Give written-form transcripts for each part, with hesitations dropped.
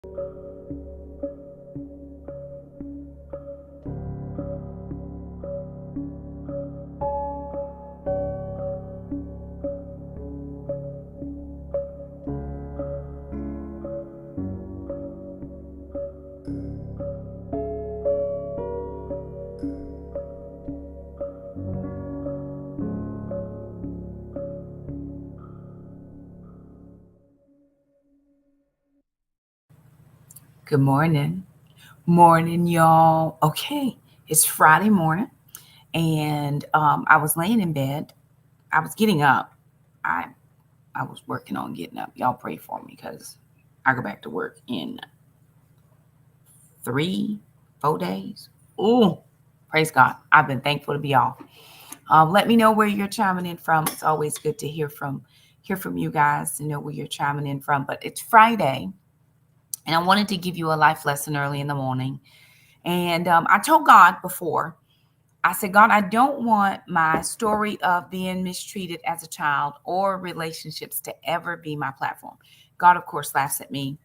Good morning. Morning, y'all. Okay, it's Friday morning, and I was laying in bed. I was getting up. I I was working on getting up. Y'all pray for me because I go back to work in 3, 4 days. Ooh, praise God. I've been thankful to be off. Let me know where you're chiming in from. It's always good to hear from you guys to know where you're chiming in from. But it's Friday, and I wanted to give you a life lesson early in the morning. And I told God before, I said, God, I don't want my story of being mistreated as a child or relationships to ever be my platform. God, of course, laughs at me,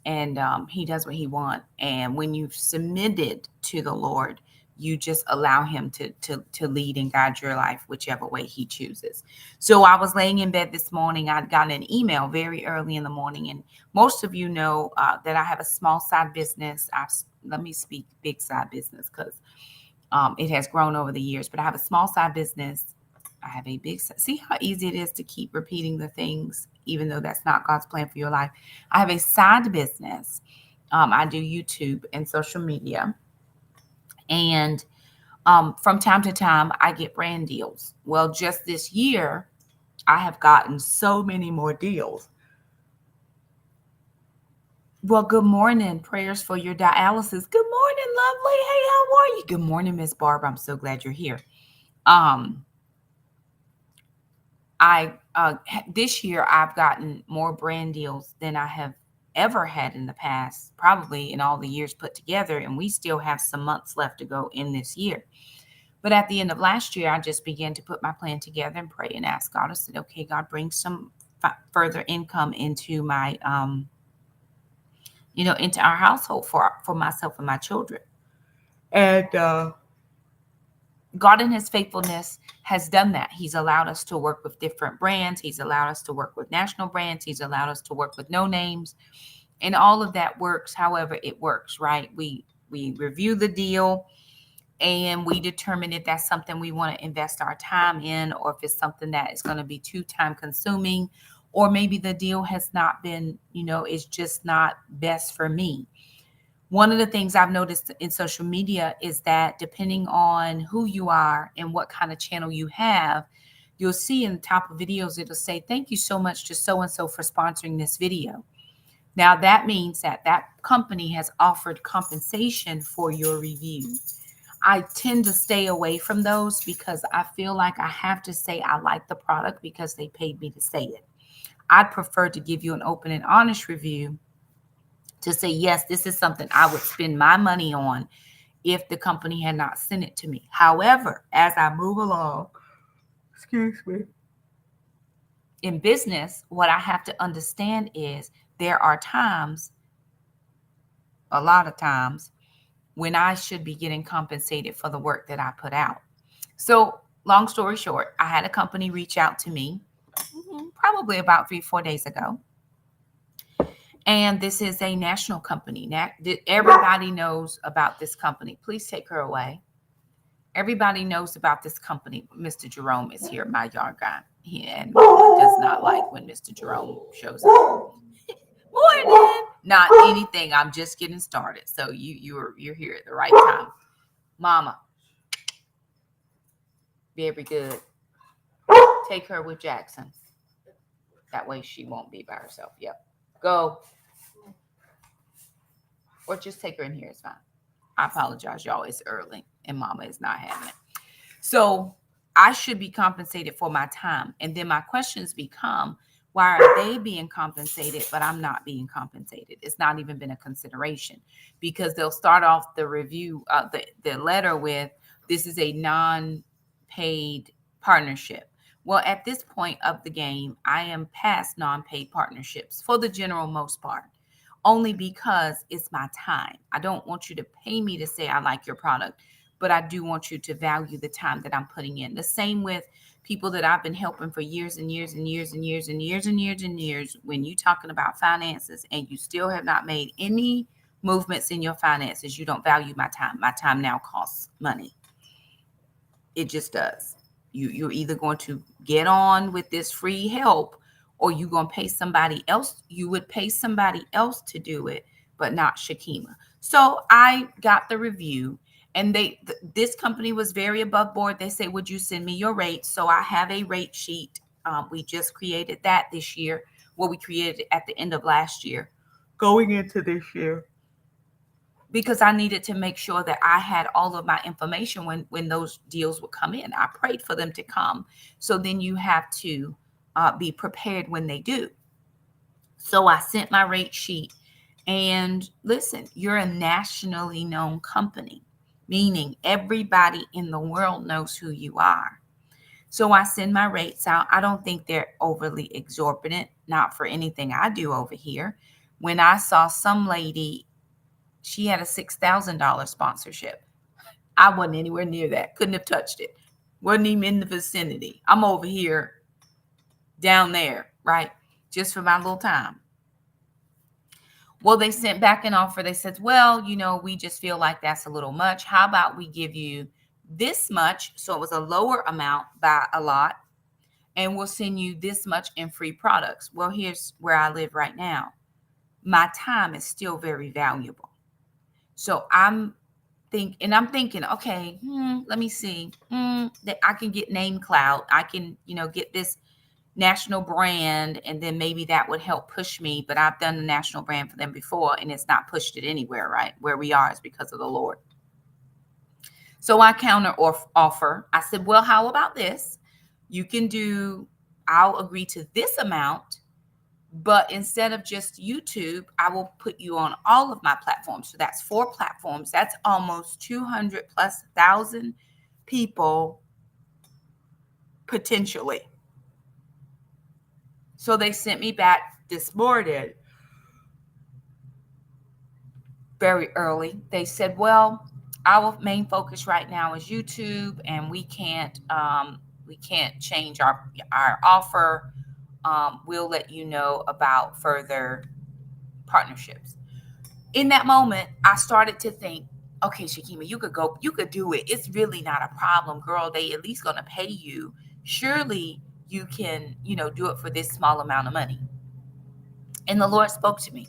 and he does what he wants. And when you've submitted to the Lord, you just allow him to lead and guide your life whichever way he chooses. So I was laying in bed this morning. I'd gotten an email very early in the morning, and most of you know that I have a small side business. Let me speak big side business because it has grown over the years, but I have a small side business. I have a big, see how easy it is to keep repeating the things, even though that's not God's plan for your life. I have a side business. I do YouTube and social media. And from time to time, I get brand deals. Well, just this year, I have gotten so many more deals. Well, good morning. Prayers for your dialysis. Good morning, lovely. Hey, how are you? Good morning, Miss Barbara. I'm so glad you're here. Um, I this year I've gotten more brand deals than I have ever had in the past, probably in all the years put together, and we still have some months left to go in this year. But at the end of last year, I just began to put my plan together and pray and ask God. I said, "Okay, God, bring some further income into my, into our household for myself and my children." And God in his faithfulness has done that. He's allowed us to work with different brands. He's allowed us to work with national brands. He's allowed us to work with no names. And all of that works however it works, right? We review the deal and we determine if that's something we want to invest our time in, or if it's something that is going to be too time consuming, or maybe the deal has not been, it's just not best for me. One of the things I've noticed in social media is that depending on who you are and what kind of channel you have, you'll see in the top of videos, it'll say, "Thank you so much to so-and-so for sponsoring this video." Now that means that company has offered compensation for your review. I tend to stay away from those because I feel like I have to say I like the product because they paid me to say it. I'd prefer to give you an open and honest review to say, yes, this is something I would spend my money on if the company had not sent it to me. However, as I move along, excuse me, in business, what I have to understand is there are times, a lot of times, when I should be getting compensated for the work that I put out. So, long story short, I had a company reach out to me probably about 3, 4 days ago. And this is a national company. Now, everybody knows about this company. Please take her away. Everybody knows about this company. Mr. Jerome is here, my yard guy. He and does not like when Mr. Jerome shows up. Morning. Not anything. I'm just getting started. So you're here at the right time. Mama. Very good. Take her with Jackson. That way she won't be by herself. Yep. Go. Or just take her in here. It's fine. I apologize, y'all. It's early and Mama is not having it. So I should be compensated for my time. And then my questions become, why are they being compensated, but I'm not being compensated? It's not even been a consideration, because they'll start off the review, the letter with, this is a non-paid partnership. Well, at this point of the game, I am past non-paid partnerships for the general most part. only because it's my time. I don't want you to pay me to say I like your product, but I do want you to value the time that I'm putting in. The same with people that I've been helping for years and years and years and years and years and years and years. When you're talking about finances and you still have not made any movements in your finances, you don't value my time. My time now costs money. It just does. You're either going to get on with this free help, or you're going to pay somebody else. You would pay somebody else to do it, but not Shakima. So I got the review, and this company was very above board. They say, would you send me your rate? So I have a rate sheet. We just created that this year. Well, we created it at the end of last year, going into this year, because I needed to make sure that I had all of my information when those deals would come in. I prayed for them to come. So then you have to be prepared when they do. So I sent my rate sheet, and listen, you're a nationally known company, meaning everybody in the world knows who you are. So I send my rates out. I don't think they're overly exorbitant, not for anything I do over here. When I saw some lady, she had a $6,000 sponsorship. I wasn't anywhere near that. Couldn't have touched it. Wasn't even in the vicinity. I'm over here down there, right? Just for my little time. Well, they sent back an offer. They said, well, we just feel like that's a little much. How about we give you this much? So it was a lower amount by a lot. And we'll send you this much in free products. Well, here's where I live right now. My time is still very valuable. So I'm thinking, okay, let me see, that I can get name clout. I can, get this national brand, and then maybe that would help push me. But I've done the national brand for them before, and it's not pushed it anywhere, right? Where we are is because of the Lord. So I counter offer. I said, well, how about this? I'll agree to this amount, but instead of just YouTube, I will put you on all of my platforms. So that's 4 platforms. That's almost 200,000+ people potentially. So they sent me back this morning very early. They said, well, our main focus right now is YouTube, and we can't change our offer. We'll let you know about further partnerships. In that moment, I started to think, okay, Shakima, you could do it. It's really not a problem, girl. They at least gonna pay you. Surely you can, do it for this small amount of money. And the Lord spoke to me.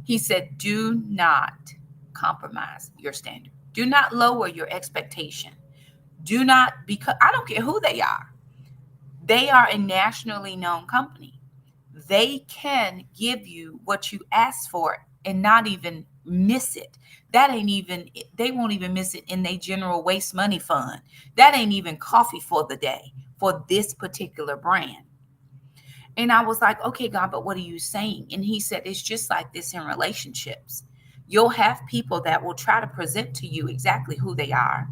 He said, do not compromise your standard. Do not lower your expectation. Do not, because I don't care who they are. They are a nationally known company. They can give you what you asked for and not even miss it. They won't even miss it in their general waste money fund. That ain't even coffee for the day for this particular brand. And I was like, okay, God, but what are you saying? And he said, it's just like this in relationships. You'll have people that will try to present to you exactly who they are.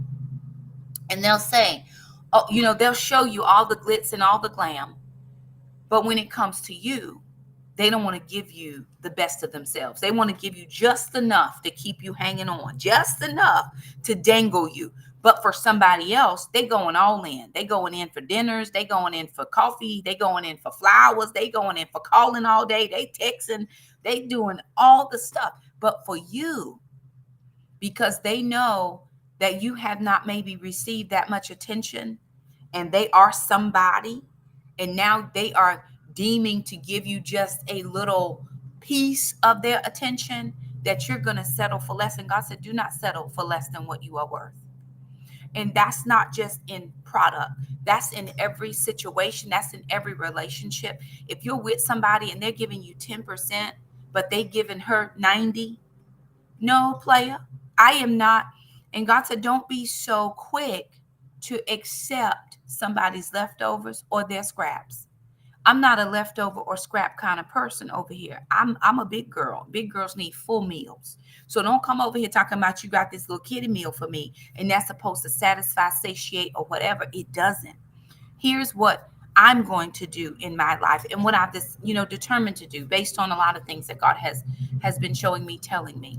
And they'll say, oh, they'll show you all the glitz and all the glam. But when it comes to you, they don't want to give you the best of themselves. They want to give you just enough to keep you hanging on, just enough to dangle you. But for somebody else, they going all in. They going in for dinners. They going in for coffee. They going in for flowers. They going in for calling all day. They texting. They doing all the stuff. But for you, because they know that you have not maybe received that much attention, and they are somebody, and now they are deeming to give you just a little piece of their attention, that you're going to settle for less. And God said, do not settle for less than what you are worth. And that's not just in product. That's in every situation. That's in every relationship. If you're with somebody and they're giving you 10%, but they giving her 90, no, player, I am not. And God said, don't be so quick to accept somebody's leftovers or their scraps. I'm not a leftover or scrap kind of person over here. I'm a big girl. Big girls need full meals. So don't come over here talking about you got this little kitty meal for me, and that's supposed to satisfy, satiate, or whatever. It doesn't. Here's what I'm going to do in my life and what I've this, determined to do based on a lot of things that God has been showing me, telling me.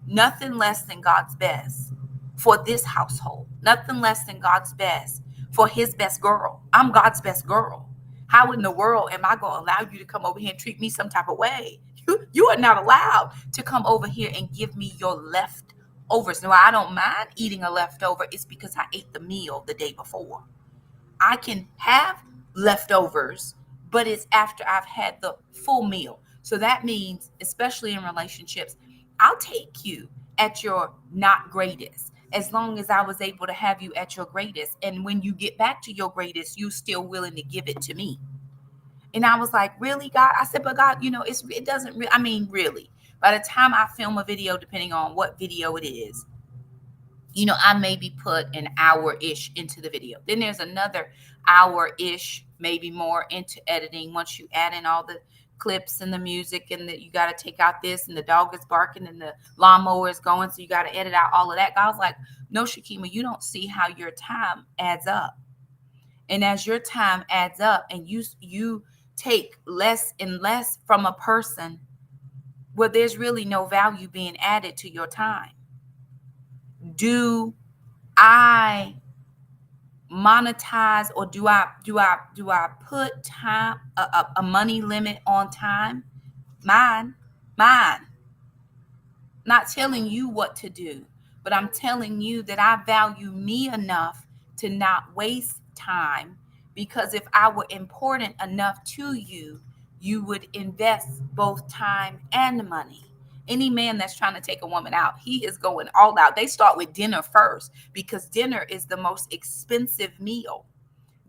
Nothing less than God's best for this household. Nothing less than God's best for his best girl. I'm God's best girl. How in the world am I going to allow you to come over here and treat me some type of way? You are not allowed to come over here and give me your leftovers. Now, I don't mind eating a leftover. It's because I ate the meal the day before. I can have leftovers, but it's after I've had the full meal. So that means, especially in relationships, I'll take you at your not greatest as long as I was able to have you at your greatest. And when you get back to your greatest, you still willing to give it to me. And I was like, really, God? I said, but God, it doesn't really, really. By the time I film a video, depending on what video it is, I maybe put an hour-ish into the video. Then there's another hour-ish, maybe more into editing. Once you add in all the clips and the music and you got to take out this and the dog is barking and the lawnmower is going. So you got to edit out all of that. I was like, no, Shakima, you don't see how your time adds up. And as your time adds up and you take less and less from a person, well, there's really no value being added to your time. Do I monetize or do I put time a money limit on time? Mine. Not telling you what to do, but I'm telling you that I value me enough to not waste time, because if I were important enough to you, you would invest both time and money. Any man that's trying to take a woman out, he is going all out. They start with dinner first because dinner is the most expensive meal.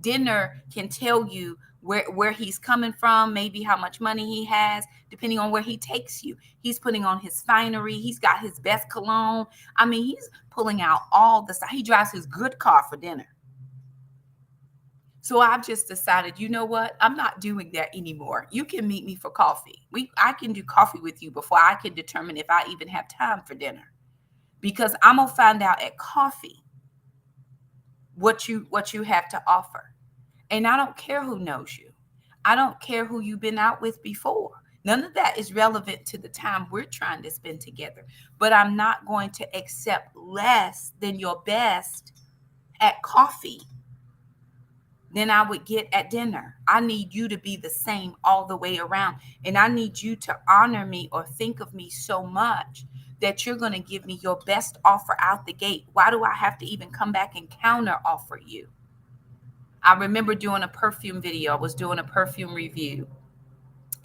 Dinner can tell you where he's coming from, maybe how much money he has, depending on where he takes you. He's putting on his finery. He's got his best cologne. He's pulling out all the stuff. He drives his good car for dinner. So I've just decided, you know what? I'm not doing that anymore. You can meet me for coffee. I can do coffee with you before I can determine if I even have time for dinner, because I'm gonna find out at coffee what you have to offer. And I don't care who knows you. I don't care who you've been out with before. None of that is relevant to the time we're trying to spend together. But I'm not going to accept less than your best at coffee than I would get at dinner. I need you to be the same all the way around. And I need you to honor me or think of me so much that you're going to give me your best offer out the gate. Why do I have to even come back and counter offer you? I remember doing a perfume video. I was doing a perfume review.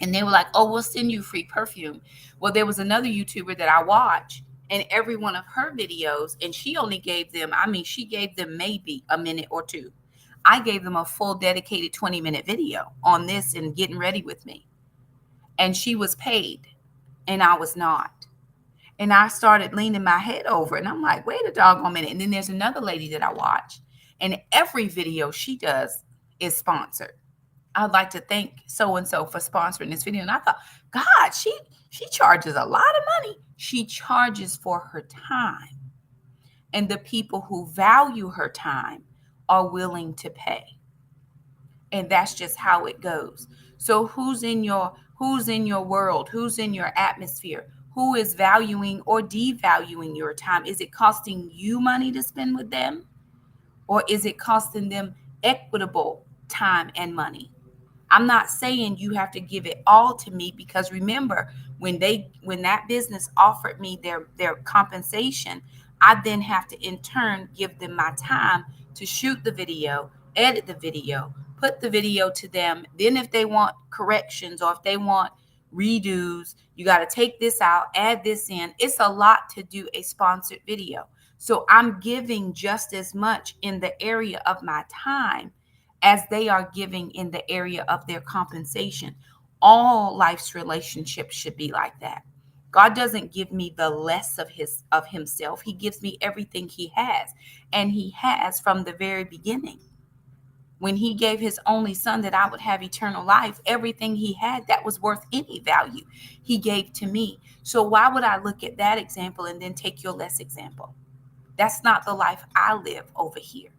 And they were like, oh, we'll send you free perfume. Well, there was another YouTuber that I watch, and every one of her videos, and she only gave them, she gave them maybe a minute or two. I gave them a full dedicated 20-minute video on this and getting ready with me. And she was paid, and I was not. And I started leaning my head over, and I'm like, wait a doggone minute. And then there's another lady that I watch, and every video she does is sponsored. I'd like to thank so-and-so for sponsoring this video. And I thought, God, she charges a lot of money. She charges for her time. And the people who value her time are willing to pay. And that's just how it goes. So who's in your world? Who's in your atmosphere? Who is valuing or devaluing your time? Is it costing you money to spend with them? Or is it costing them equitable time and money? I'm not saying you have to give it all to me, because remember, when that business offered me their compensation, I then have to in turn give them my time to shoot the video, edit the video, put the video to them. Then if they want corrections or if they want redos, you got to take this out, add this in. It's a lot to do a sponsored video. So I'm giving just as much in the area of my time as they are giving in the area of their compensation. All life's relationships should be like that. God doesn't give me the less of himself. He gives me everything he has. And he has from the very beginning. When he gave his only son that I would have eternal life, everything he had that was worth any value, he gave to me. So why would I look at that example and then take your less example? That's not the life I live over here.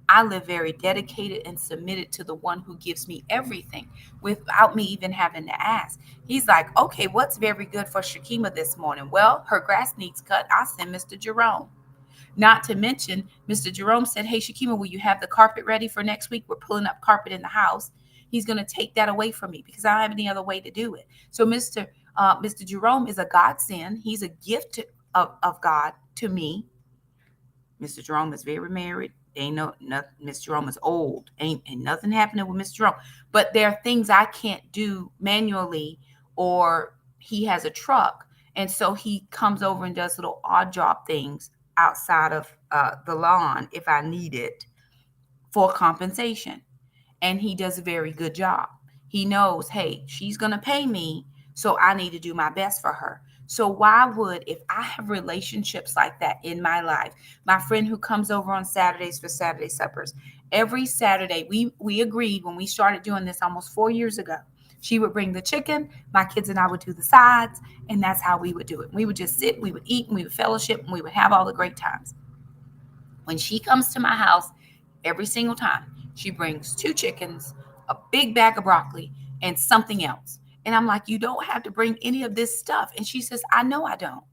I live very dedicated and submitted to the one who gives me everything without me even having to ask. He's like, okay, what's very good for Shakima this morning? Well, her grass needs cut. I'll send Mr. Jerome. Not to mention, Mr. Jerome said, hey, Shakima, will you have the carpet ready for next week? We're pulling up carpet in the house. He's going to take that away from me because I don't have any other way to do it. So Mr. Jerome is a godsend. He's a gift of God to me. Mr. Jerome is very married. Ain't no nothing. Mr. Jerome is old. Ain't nothing happening with Mr. Jerome. But there are things I can't do manually, or he has a truck, and so he comes over and does little odd job things outside of the lawn if I need it for compensation. And he does a very good job. He knows, hey, she's going to pay me, so I need to do my best for her. So why would, if I have relationships like that in my life, my friend who comes over on Saturdays for Saturday suppers, every Saturday, we agreed when we started doing this almost 4 years ago, she would bring the chicken, my kids and I would do the sides, and that's how we would do it. We would just sit, we would eat, and we would fellowship, and we would have all the great times. When she comes to my house, every single time, she brings 2 chickens, a big bag of broccoli, and something else. And I'm like, you don't have to bring any of this stuff. And she says, I know I don't.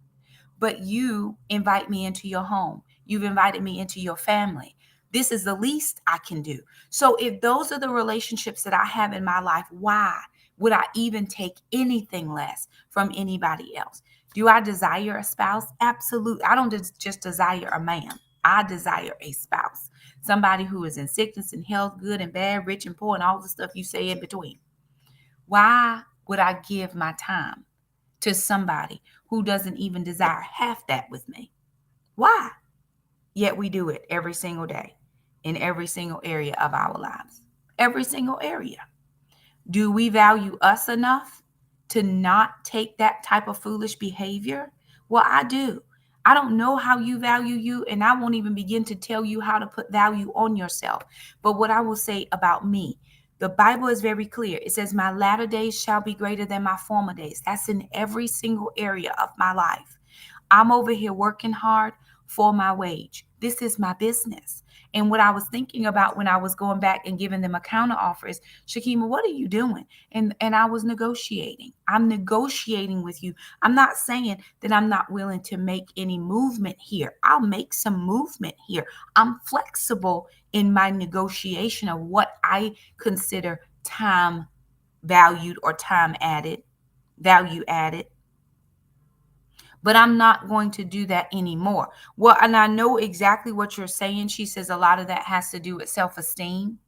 But you invite me into your home. You've invited me into your family. This is the least I can do. So if those are the relationships that I have in my life, why would I even take anything less from anybody else? Do I desire a spouse? Absolutely. I don't just desire a man. I desire a spouse, somebody who is in sickness and health, good and bad, rich and poor, and all the stuff you say in between. Why would I give my time to somebody who doesn't even desire half that with me? Why? Yet we do it every single day in every single area of our lives. Every single area. Do we value us enough to not take that type of foolish behavior? Well, I do. I don't know how you value you, and I won't even begin to tell you how to put value on yourself. But what I will say about me, the Bible is very clear. It says, my latter days shall be greater than my former days. That's in every single area of my life. I'm over here working hard for my wage. This is my business. And what I was thinking about when I was going back and giving them a counter offer is, Shakima, what are you doing? And I was negotiating. I'm negotiating with you. I'm not saying that I'm not willing to make any movement here. I'll make some movement here. I'm flexible in my negotiation of what I consider time valued or time added, value added. But I'm not going to do that anymore. Well, and I know exactly what you're saying. She says a lot of that has to do with self-esteem.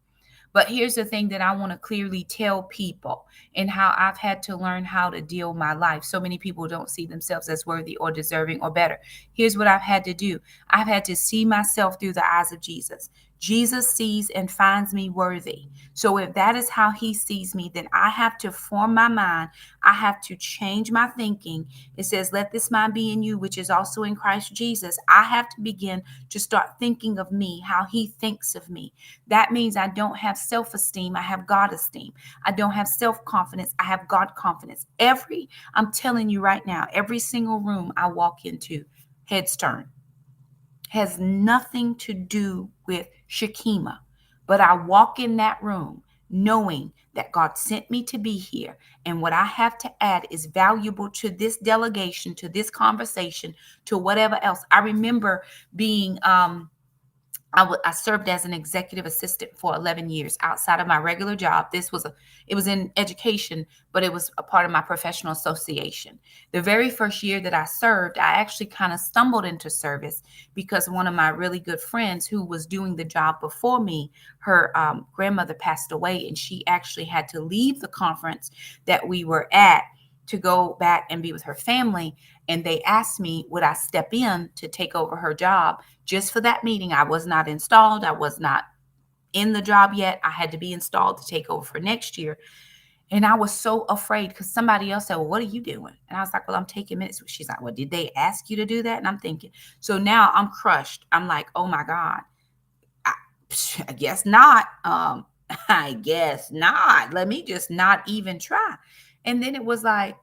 But here's the thing that I want to clearly tell people, and how I've had to learn how to deal my life. So many people don't see themselves as worthy or deserving or better. Here's what I've had to do. I've had to see myself through the eyes of Jesus. Jesus sees and finds me worthy. So if that is how he sees me, then I have to form my mind. I have to change my thinking. It says, let this mind be in you, which is also in Christ Jesus. I have to begin to start thinking of me, how he thinks of me. That means I don't have self-esteem. I have God esteem. I don't have self-confidence. I have God confidence. I'm telling you right now, every single room I walk into, heads turn, has nothing to do with Shakima. But I walk in that room knowing that God sent me to be here. And what I have to add is valuable to this delegation, to this conversation, to whatever else. I remember being I served as an executive assistant for 11 years outside of my regular job. It was in education, but it was a part of my professional association. The very first year that I served, I actually kind of stumbled into service because one of my really good friends who was doing the job before me, her grandmother passed away, and she actually had to leave the conference that we were at to go back and be with her family. And they asked me, would I step in to take over her job just for that meeting? I was not installed. I was not in the job yet. I had to be installed to take over for next year. And I was so afraid because somebody else said, well, what are you doing? And I was like, well, I'm taking minutes. She's like, well, did they ask you to do that? And I'm thinking, so now I'm crushed. I'm like, oh my God, I guess not. I guess not. Let me just not even try. And then it was like,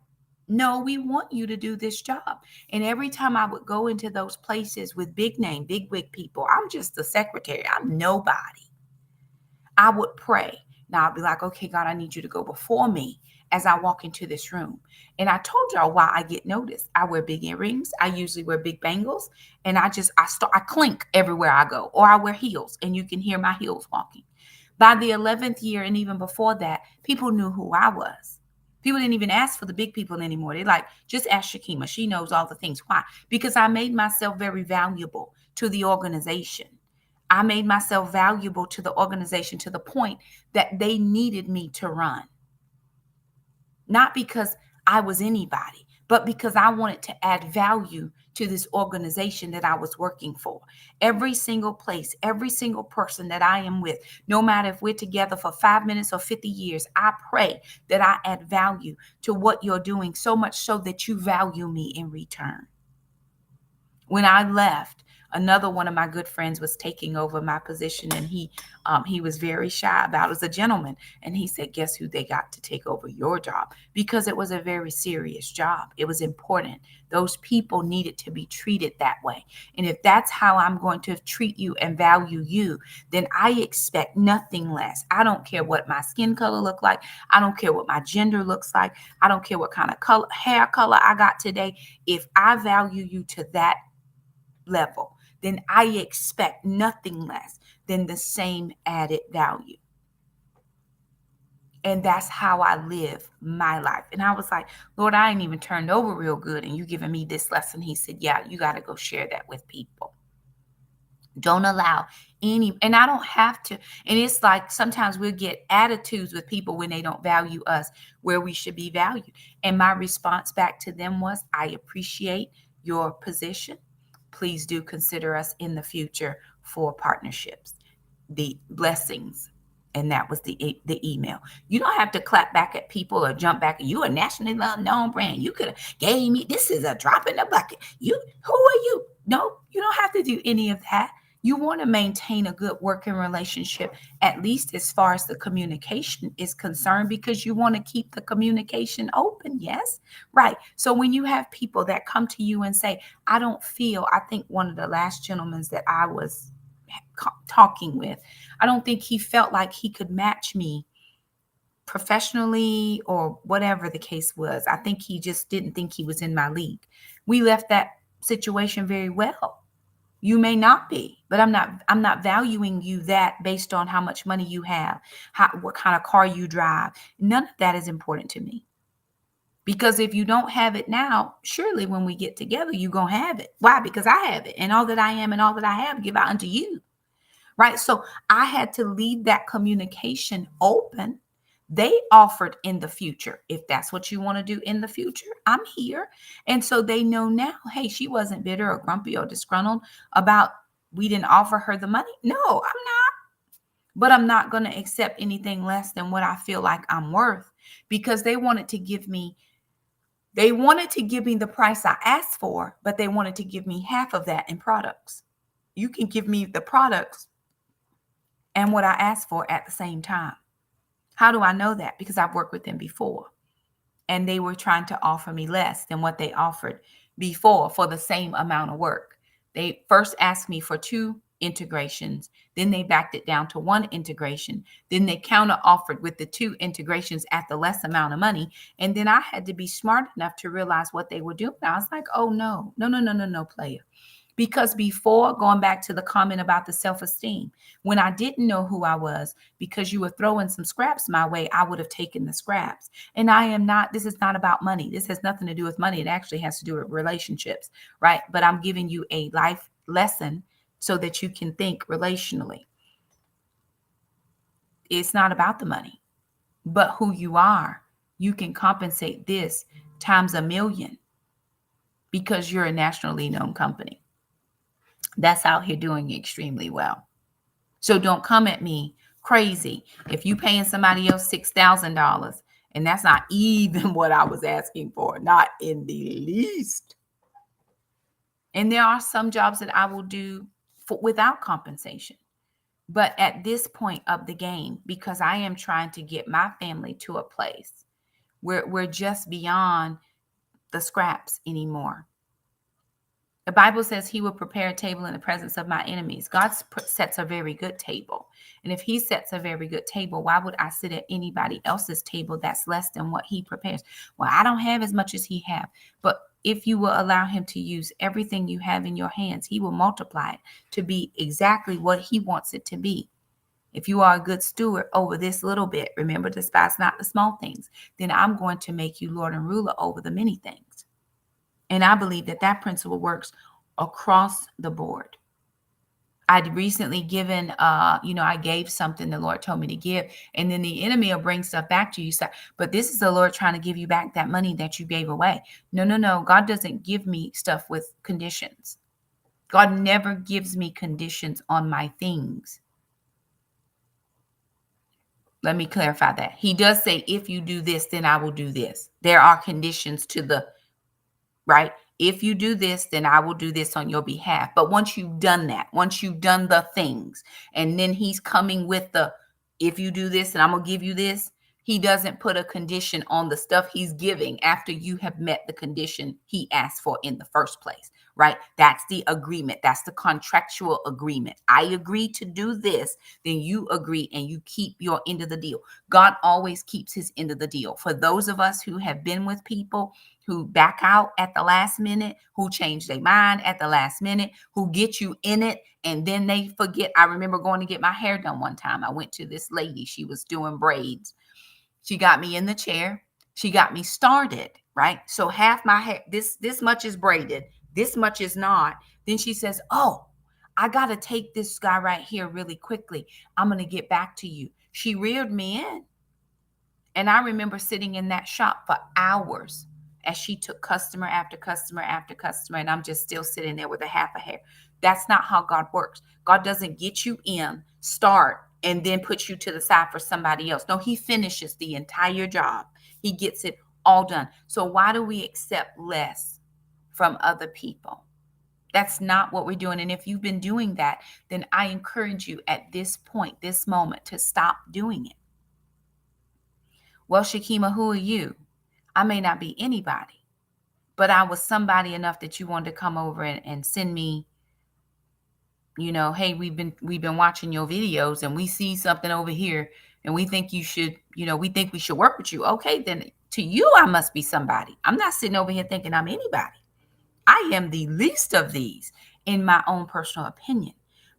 No, we want you to do this job. And every time I would go into those places with big name, big wig people, I'm just the secretary. I'm nobody. I would pray. Now I'd be like, okay, God, I need you to go before me as I walk into this room. And I told y'all why I get noticed. I wear big earrings. I usually wear big bangles. And I clink everywhere I go, or I wear heels and you can hear my heels walking. By the 11th year, and even before that, people knew who I was. People didn't even ask for the big people anymore. They like, just ask Shakima. She knows all the things. Why? Because I made myself very valuable to the organization. I made myself valuable to the organization to the point that they needed me to run. Not because I was anybody, but because I wanted to add value to this organization that I was working for. Every single place, every single person that I am with, no matter if we're together for 5 minutes or 50 years, I pray that I add value to what you're doing, so much so that you value me in return. When I left, another one of my good friends was taking over my position, and he was very shy about it. As a gentleman, and he said, guess who they got to take over your job? Because it was a very serious job. It was important. Those people needed to be treated that way. And if that's how I'm going to treat you and value you, then I expect nothing less. I don't care what my skin color look like. I don't care what my gender looks like. I don't care what kind of hair color I got today. If I value you to that level, then I expect nothing less than the same added value. And that's how I live my life. And I was like, Lord, I ain't even turned over real good, and you giving me this lesson. He said, yeah, you got to go share that with people. Don't allow any, and I don't have to. And it's like sometimes we'll get attitudes with people when they don't value us where we should be valued. And my response back to them was, I appreciate your position. Please do consider us in the future for partnerships. The blessings. And that was the email. You don't have to clap back at people or jump back. You a nationally known brand. You could have gave me, this is a drop in the bucket. Who are you? No, you don't have to do any of that. You want to maintain a good working relationship, at least as far as the communication is concerned, because you want to keep the communication open. Yes, right. So when you have people that come to you and say, I don't feel, I think one of the last gentlemen that I was talking with, I don't think he felt like he could match me professionally or whatever the case was. I think he just didn't think he was in my league. We left that situation very well. You may not be, but I'm not valuing you that based on how much money you have, what kind of car you drive. None of that is important to me. Because if you don't have it now, surely when we get together, you're going to have it. Why? Because I have it. And all that I am and all that I have, give out unto you. Right? So I had to leave that communication open. They offered in the future. If that's what you want to do in the future, I'm here. And so they know now, hey, she wasn't bitter or grumpy or disgruntled about we didn't offer her the money. No, I'm not. But I'm not going to accept anything less than what I feel like I'm worth, because they wanted to give me the price I asked for, but they wanted to give me half of that in products. You can give me the products and what I asked for at the same time. How do I know that? Because I've worked with them before, and they were trying to offer me less than what they offered before for the same amount of work. They first asked me for 2 integrations, then they backed it down to 1 integration, then they counter offered with the 2 integrations at the less amount of money, and then I had to be smart enough to realize what they were doing. I was like, oh no, player. Because before, going back to the comment about the self-esteem, when I didn't know who I was, because you were throwing some scraps my way, I would have taken the scraps. And this is not about money. This has nothing to do with money. It actually has to do with relationships, right? But I'm giving you a life lesson so that you can think relationally. It's not about the money, but who you are. You can compensate this times 1,000,000 because you're a nationally known company that's out here doing extremely well. So don't come at me crazy if you paying somebody else $6,000, and that's not even what I was asking for, not in the least. And there are some jobs that I will do without compensation. But at this point of the game, because I am trying to get my family to a place where we're just beyond the scraps anymore. The Bible says he will prepare a table in the presence of my enemies. God sets a very good table. And if he sets a very good table, why would I sit at anybody else's table that's less than what he prepares? Well, I don't have as much as he have. But if you will allow him to use everything you have in your hands, he will multiply it to be exactly what he wants it to be. If you are a good steward over this little bit, remember, despise not the small things, then I'm going to make you Lord and ruler over the many things. And I believe that that principle works across the board. I'd recently given, I gave something the Lord told me to give, and then the enemy will bring stuff back to you. So, but this is the Lord trying to give you back that money that you gave away. No. God doesn't give me stuff with conditions. God never gives me conditions on my things. Let me clarify that. He does say, if you do this, then I will do this. There are conditions to the, right? If you do this, then I will do this on your behalf. But once you've done that, once you've done the things, and then he's coming with the, if you do this, and I'm going to give you this, he doesn't put a condition on the stuff he's giving after you have met the condition he asked for in the first place, right? That's the agreement. That's the contractual agreement. I agree to do this, then you agree and you keep your end of the deal. God always keeps his end of the deal. For those of us who have been with people who back out at the last minute, who change their mind at the last minute, who get you in it and then they forget. I remember going to get my hair done one time. I went to this lady. She was doing braids. She got me in the chair. She got me started, right? So half my hair, this much is braided. This much is not. Then she says, oh, I got to take this guy right here really quickly. I'm going to get back to you. She reeled me in. And I remember sitting in that shop for hours as she took customer after customer after customer. And I'm just still sitting there with a half a hair. That's not how God works. God doesn't get you in, start, and then put you to the side for somebody else. No, he finishes the entire job. He gets it all done. So why do we accept less from other people? That's not what we're doing. And if you've been doing that, then I encourage you at this point, this moment, to stop doing it. Well, Shakima, who are you? I may not be anybody, but I was somebody enough that you wanted to come over and send me, hey, we've been watching your videos and we see something over here and we think you should, we think we should work with you. Okay, then to you, I must be somebody. I'm not sitting over here thinking I'm anybody. I am the least of these in my own personal opinion.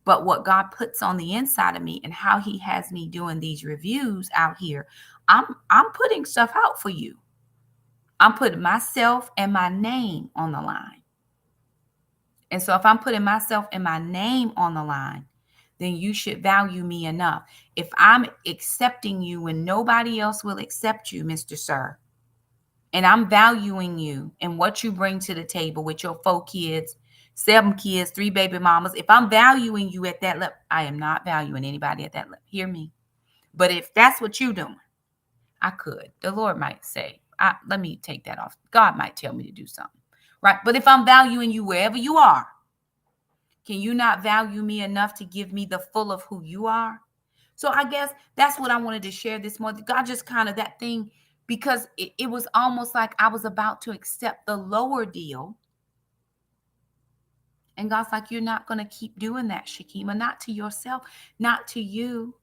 But what God puts on the inside of me and how he has me doing these reviews out here, I'm putting stuff out for you. I'm putting myself and my name on the line. And so if I'm putting myself and my name on the line, then you should value me enough. If I'm accepting you when nobody else will accept you, Mr. Sir, and I'm valuing you and what you bring to the table with your 4 kids, 7 kids, 3 baby mamas, if I'm valuing you at that level, I am not valuing anybody at that level. Hear me? But if that's what you're doing, I could. The Lord might say, let me take that off. God might tell me to do something, right? But if I'm valuing you wherever you are, can you not value me enough to give me the full of who you are? So I guess that's what I wanted to share this morning. God just kind of that thing, because it was almost like I was about to accept the lower deal. And God's like, you're not going to keep doing that, Shakima, not to yourself, not to you.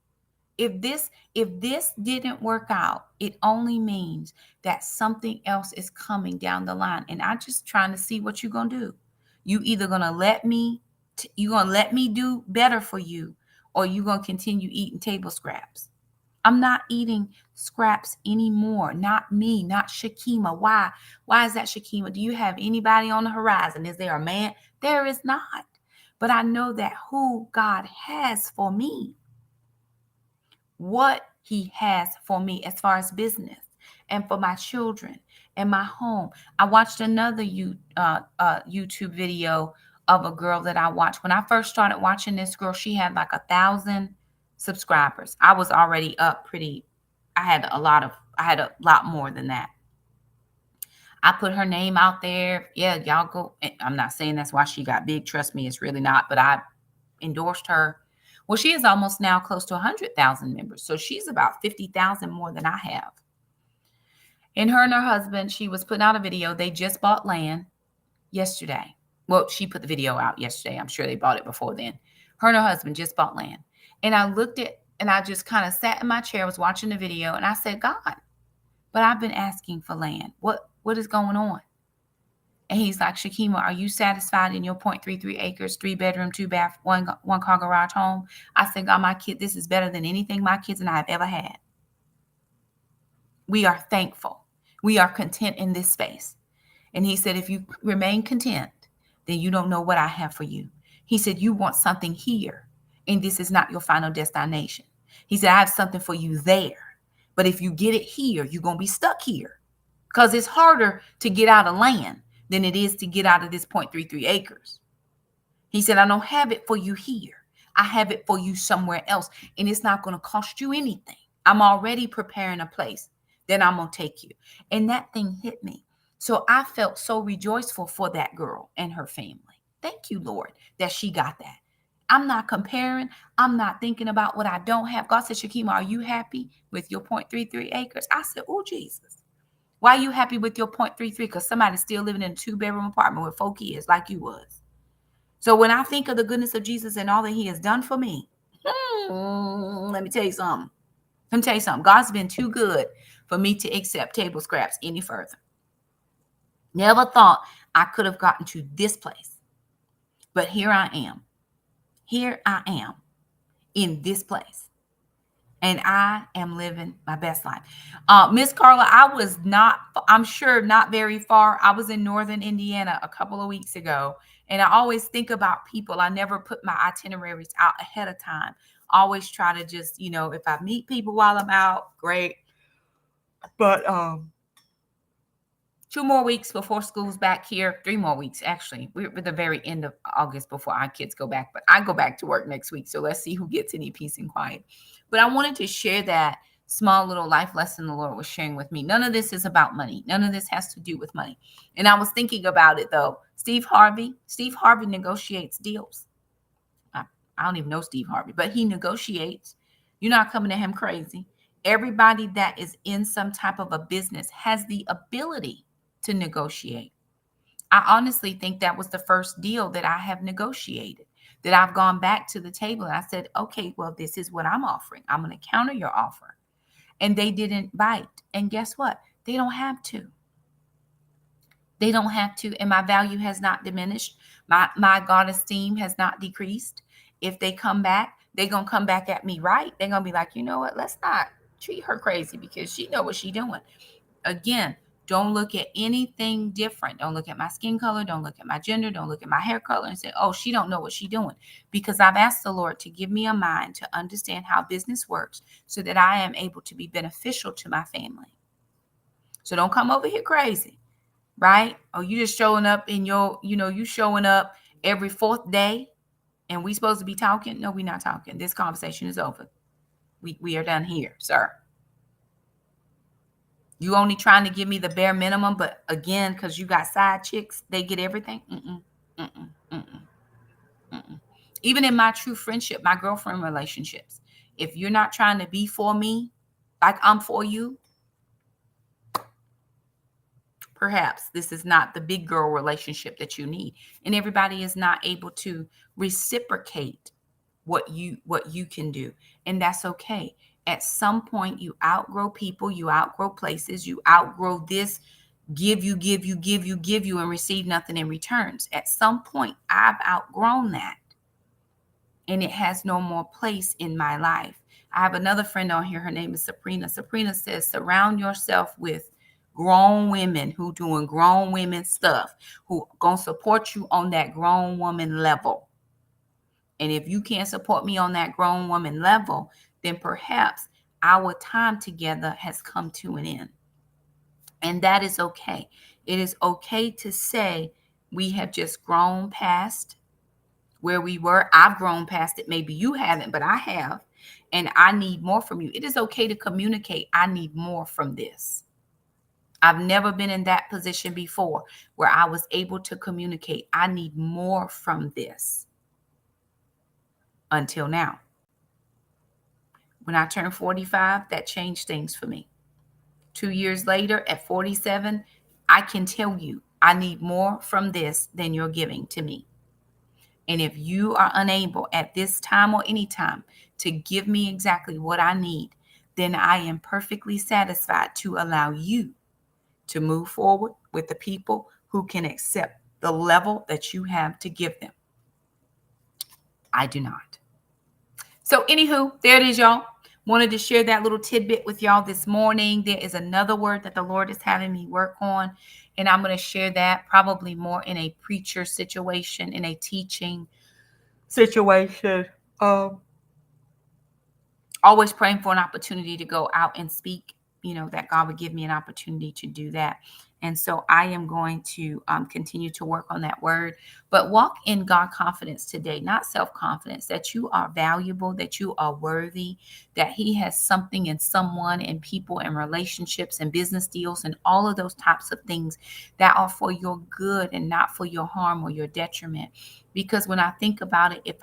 If this didn't work out, it only means that something else is coming down the line. And I'm just trying to see what you're going to do. You either going to let me do better for you, or you're going to continue eating table scraps. I'm not eating scraps anymore. Not me, not Shakima. Why? Why is that, Shakima? Do you have anybody on the horizon? Is there a man? There is not. But I know that who God has for me, what he has for me as far as business and for my children and my home. I watched another YouTube video of a girl that I watched. When I first started watching this girl, she had like 1,000 subscribers. I was already up I had a lot more than that. I put her name out there. Yeah, y'all go. I'm not saying that's why she got big. Trust me, it's really not. But I endorsed her. Well, she is almost now close to 100,000 members. So she's about 50,000 more than I have. And her and her husband, she was putting out a video. They just bought land yesterday. Well, she put the video out yesterday. I'm sure they bought it before then. Her and her husband just bought land. And I looked at, and I just kind of sat in my chair, was watching the video, and I said, God, but I've been asking for land. What is going on? And he's like, Shakima, are you satisfied in your 0.33 acres, 3-bedroom, 2-bath, one car garage home? I said, God, my kid, this is better than anything my kids and I have ever had. We are thankful. We are content in this space. And he said, if you remain content, then you don't know what I have for you. He said, you want something here, and this is not your final destination. He said, I have something for you there. But if you get it here, you're going to be stuck here, because it's harder to get out of land than it is to get out of this 0.33 acres. He said, I don't have it for you here. I have it for you somewhere else, and it's not going to cost you anything. I'm already preparing a place that I'm going to take you. And that thing hit me. So I felt so rejoiceful for that girl and her family. Thank you, Lord, that she got that. I'm not comparing. I'm not thinking about what I don't have. God said, Shakima, are you happy with your 0.33 acres? I said, oh, Jesus. Why are you happy with your 0.33? Because somebody's still living in a 2-bedroom apartment with 4 kids like you was. So when I think of the goodness of Jesus and all that he has done for me, let me tell you something. God's been too good for me to accept table scraps any further. Never thought I could have gotten to this place. But here I am. Here I am in this place. And I am living my best life. Miss Carla, I'm sure not very far. I was in northern Indiana a couple of weeks ago. And I always think about people. I never put my itineraries out ahead of time. I always try to just, if I meet people while I'm out, great. But 2 more weeks before school's back here, 3 more weeks, actually. We're at the very end of August before our kids go back. But I go back to work next week. So let's see who gets any peace and quiet. But I wanted to share that small little life lesson the Lord was sharing with me. None of this is about money. None of this has to do with money. And I was thinking about it, though. Steve Harvey negotiates deals. I don't even know Steve Harvey, but he negotiates. You're not coming to him crazy. Everybody that is in some type of a business has the ability to negotiate. I honestly think that was the first deal that I have negotiated, that I've gone back to the table and I said, okay, well, this is what I'm offering. I'm going to counter your offer. And they didn't bite. And guess what? They don't have to. They don't have to. And my value has not diminished. My God esteem has not decreased. If they come back, they're going to come back at me right. They're going to be like, you know what? Let's not treat her crazy because she know what she's doing. Again, don't look at anything different. Don't look at my skin color. Don't look at my gender. Don't look at my hair color and say, oh, she don't know what she's doing. Because I've asked the Lord to give me a mind to understand how business works so that I am able to be beneficial to my family. So don't come over here crazy, right? Or you just showing up in you showing up every 4th day and we supposed to be talking? No, we're not talking. This conversation is over. We are done here, sir. You only trying to give me the bare minimum, but again, because you got side chicks, they get everything. Even in my true friendship, my girlfriend relationships, if you're not trying to be for me like I'm for you, perhaps this is not the big girl relationship that you need. And everybody is not able to reciprocate what you can do. And that's okay. At some point, you outgrow people, you outgrow places, you outgrow this give you, and receive nothing in returns. At some point, I've outgrown that. And it has no more place in my life. I have another friend on here. Her name is Sabrina. Sabrina says, surround yourself with grown women who doing grown women stuff, who gonna support you on that grown woman level. And if you can't support me on that grown woman level, then perhaps our time together has come to an end. And that is okay. It is okay to say we have just grown past where we were. I've grown past it. Maybe you haven't, but I have. And I need more from you. It is okay to communicate. I need more from this. I've never been in that position before where I was able to communicate. I need more from this. Until now. When I turned 45, that changed things for me. 2 years later at 47, I can tell you I need more from this than you're giving to me. And if you are unable at this time or any time to give me exactly what I need, then I am perfectly satisfied to allow you to move forward with the people who can accept the level that you have to give them. I do not. So, anywho, there it is, y'all. Wanted to share that little tidbit with y'all this morning. There is another word that the Lord is having me work on, and I'm going to share that probably more in a preacher situation, in a teaching situation. Always praying for an opportunity to go out and speak, that God would give me an opportunity to do that. And so I am going to continue to work on that word, but walk in God confidence today, not self-confidence, that you are valuable, that you are worthy, that he has something in someone and people and relationships and business deals and all of those types of things that are for your good and not for your harm or your detriment. Because when I think about it, if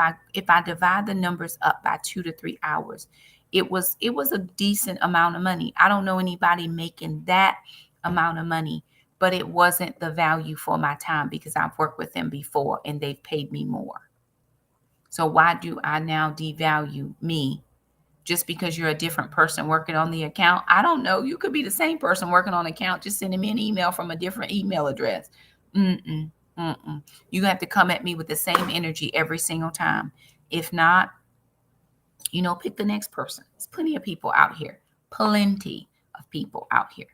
I divide the numbers up by 2 to 3 hours, it was a decent amount of money. I don't know anybody making that amount of money, but it wasn't the value for my time because I've worked with them before and they've paid me more. So why do I now devalue me just because you're a different person working on the account? I don't know. You could be the same person working on an account, just sending me an email from a different email address. You have to come at me with the same energy every single time. If not, pick the next person. There's plenty of people out here. Plenty of people out here.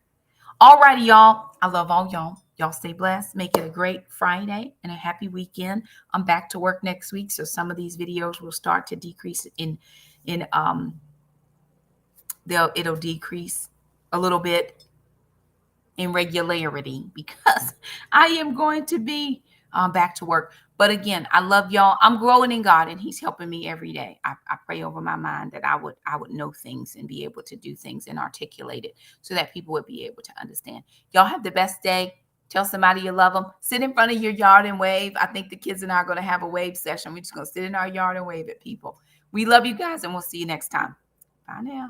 All righty, y'all. I love all y'all. Y'all stay blessed. Make it a great Friday and a happy weekend. I'm back to work next week, so some of these videos will start to decrease it'll decrease a little bit in regularity because I am going to be back to work. But again, I love y'all. I'm growing in God and he's helping me every day. I pray over my mind that I would know things and be able to do things and articulate it so that people would be able to understand. Y'all have the best day. Tell somebody you love them. Sit in front of your yard and wave. I think the kids and I are going to have a wave session. We're just going to sit in our yard and wave at people. We love you guys and we'll see you next time. Bye now.